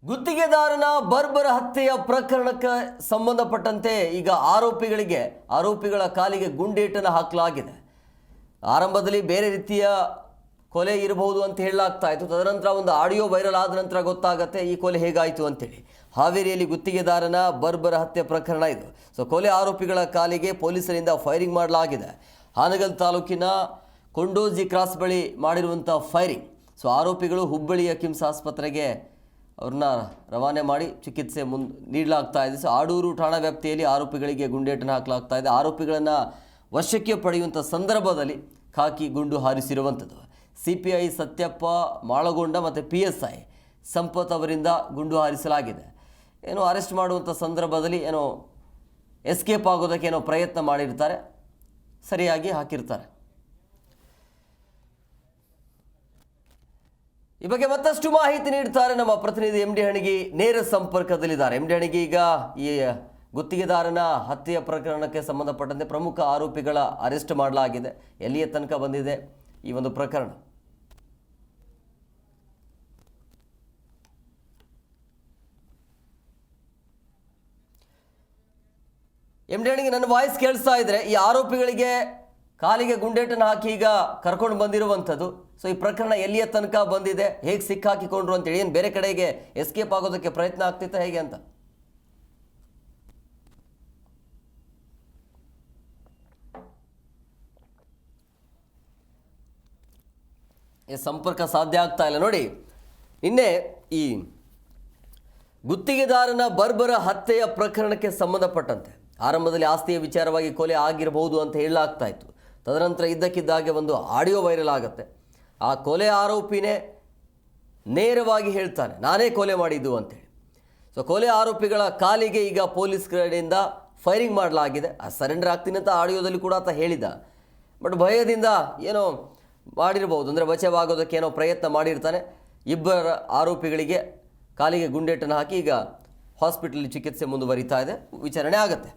ಗುತ್ತಿಗೆದಾರನ ಬರ್ಬರ ಹತ್ಯೆಯ ಪ್ರಕರಣಕ್ಕೆ ಸಂಬಂಧಪಟ್ಟಂತೆ ಈಗ ಆರೋಪಿಗಳ ಕಾಲಿಗೆ ಗುಂಡೇಟನ್ನು ಹಾಕಲಾಗಿದೆ. ಆರಂಭದಲ್ಲಿ ಬೇರೆ ರೀತಿಯ ಕೊಲೆ ಇರಬಹುದು ಅಂತ ಹೇಳಲಾಗ್ತಾ ಇತ್ತು. ತದನಂತರ ಒಂದು ಆಡಿಯೋ ವೈರಲ್ ಆದ ನಂತರ ಗೊತ್ತಾಗುತ್ತೆ ಈ ಕೊಲೆ ಹೇಗಾಯಿತು ಅಂತೇಳಿ. ಹಾವೇರಿಯಲ್ಲಿ ಗುತ್ತಿಗೆದಾರನ ಬರ್ಬರ ಹತ್ಯೆ ಪ್ರಕರಣ ಇದು. ಕೊಲೆ ಆರೋಪಿಗಳ ಕಾಲಿಗೆ ಪೊಲೀಸರಿಂದ ಫೈರಿಂಗ್ ಮಾಡಲಾಗಿದೆ. ಹಾನಗಲ್ ತಾಲೂಕಿನ ಕೊಂಡೋಜಿ ಕ್ರಾಸ್ ಬಳಿ ಮಾಡಿರುವಂಥ ಫೈರಿಂಗ್. ಆರೋಪಿಗಳು ಹುಬ್ಬಳ್ಳಿಯ ಕಿಮ್ಸ್ ಆಸ್ಪತ್ರೆಗೆ ಅವ್ರನ್ನ ರವಾನೆ ಮಾಡಿ ಚಿಕಿತ್ಸೆ ನೀಡಲಾಗ್ತಾ ಇದೆ. ಆಡೂರು ಠಾಣಾ ವ್ಯಾಪ್ತಿಯಲ್ಲಿ ಆರೋಪಿಗಳಿಗೆ ಗುಂಡೇಟನ್ನು ಹಾಕಲಾಗ್ತಾ ಇದೆ. ಆರೋಪಿಗಳನ್ನು ವಶಕ್ಕೆ ಪಡೆಯುವಂಥ ಸಂದರ್ಭದಲ್ಲಿ ಖಾಕಿ ಗುಂಡು ಹಾರಿಸಿರುವಂಥದ್ದು. CPI ಸತ್ಯಪ್ಪ ಮಾಳಗೊಂಡ ಮತ್ತು PSI ಸಂಪತ್ ಅವರಿಂದ ಗುಂಡು ಹಾರಿಸಲಾಗಿದೆ. ಅರೆಸ್ಟ್ ಮಾಡುವಂಥ ಸಂದರ್ಭದಲ್ಲಿ ಎಸ್ಕೇಪ್ ಆಗೋದಕ್ಕೆ ಪ್ರಯತ್ನ ಮಾಡಿರ್ತಾರೆ, ಸರಿಯಾಗಿ ಹಾಕಿರ್ತಾರೆ. ಈ ಬಗ್ಗೆ ಮತ್ತಷ್ಟು ಮಾಹಿತಿ ನೀಡ್ತಾರೆ ನಮ್ಮ ಪ್ರತಿನಿಧಿ MD ಹಣಗಿ. ನೇರ ಸಂಪರ್ಕದಲ್ಲಿದ್ದಾರೆ. MD ಹಣಗಿ, ಈಗ ಈ ಗುತ್ತಿಗೆದಾರನ ಹತ್ಯೆಯ ಪ್ರಕರಣಕ್ಕೆ ಸಂಬಂಧಪಟ್ಟಂತೆ ಪ್ರಮುಖ ಆರೋಪಿಗಳ ಅರೆಸ್ಟ್ ಮಾಡಲಾಗಿದೆ. ಎಲ್ಲಿಯ ತನಕ ಬಂದಿದೆ ಈ ಒಂದು ಪ್ರಕರಣ? MD ಹಣಗಿ, ನನ್ನ ವಾಯ್ಸ್ ಕೇಳಿಸ್ತಾ ಇದ್ರೆ, ಈ ಆರೋಪಿಗಳಿಗೆ ಕಾಲಿಗೆ ಗುಂಡೇಟನ್ನು ಹಾಕಿ ಈಗ ಕರ್ಕೊಂಡು ಬಂದಿರುವಂಥದ್ದು, ಈ ಪ್ರಕರಣ ಎಲ್ಲಿಯ ತನಕ ಬಂದಿದೆ, ಹೇಗೆ ಸಿಕ್ಕಾಕಿಕೊಂಡ್ರು ಅಂತೇಳಿ, ಏನು ಬೇರೆ ಕಡೆಗೆ ಎಸ್ಕೇಪ್ ಆಗೋದಕ್ಕೆ ಪ್ರಯತ್ನ ಆಗ್ತಿತ್ತ ಹೇಗೆ ಅಂತ? ಸಂಪರ್ಕ ಸಾಧ್ಯ ಆಗ್ತಾ ಇಲ್ಲ ನೋಡಿ. ನಿನ್ನೆ ಈ ಗುತ್ತಿಗೆದಾರನ ಬರ್ಬರ ಹತ್ಯೆಯ ಪ್ರಕರಣಕ್ಕೆ ಸಂಬಂಧಪಟ್ಟಂತೆ ಆರಂಭದಲ್ಲಿ ಆಸ್ತಿಯ ವಿಚಾರವಾಗಿ ಕೊಲೆ ಆಗಿರಬಹುದು ಅಂತ ಹೇಳಲಾಗ್ತಾ ಇತ್ತು. ತದನಂತರ ಇದ್ದಕ್ಕಿದ್ದಾಗೆ ಒಂದು ಆಡಿಯೋ ವೈರಲ್ ಆಗುತ್ತೆ. ಆ ಕೊಲೆ ಆರೋಪಿನೇ ನೇರವಾಗಿ ಹೇಳ್ತಾನೆ, ನಾನೇ ಕೊಲೆ ಮಾಡಿದ್ದು ಅಂತೇಳಿ. ಕೊಲೆ ಆರೋಪಿಗಳ ಕಾಲಿಗೆ ಈಗ ಪೊಲೀಸ್ ಕಡೆಯಿಂದ ಫೈರಿಂಗ್ ಮಾಡಲಾಗಿದೆ. ಸರೆಂಡರ್ ಆಗ್ತೀನಿ ಅಂತ ಆಡಿಯೋದಲ್ಲಿ ಕೂಡ ಆತ ಹೇಳಿದ. ಬಟ್ ಭಯದಿಂದ ಮಾಡಿರ್ಬೋದು, ಅಂದರೆ ಬಚಾವಾಗೋದಕ್ಕೆ ಪ್ರಯತ್ನ ಮಾಡಿರ್ತಾನೆ. ಇಬ್ಬರ ಆರೋಪಿಗಳಿಗೆ ಕಾಲಿಗೆ ಗುಂಡೇಟನ್ನು ಹಾಕಿ ಈಗ ಹಾಸ್ಪಿಟಲ್ ಚಿಕಿತ್ಸೆ ಮುಂದುವರಿತಾ ಇದೆ, ವಿಚಾರಣೆ ಆಗುತ್ತೆ.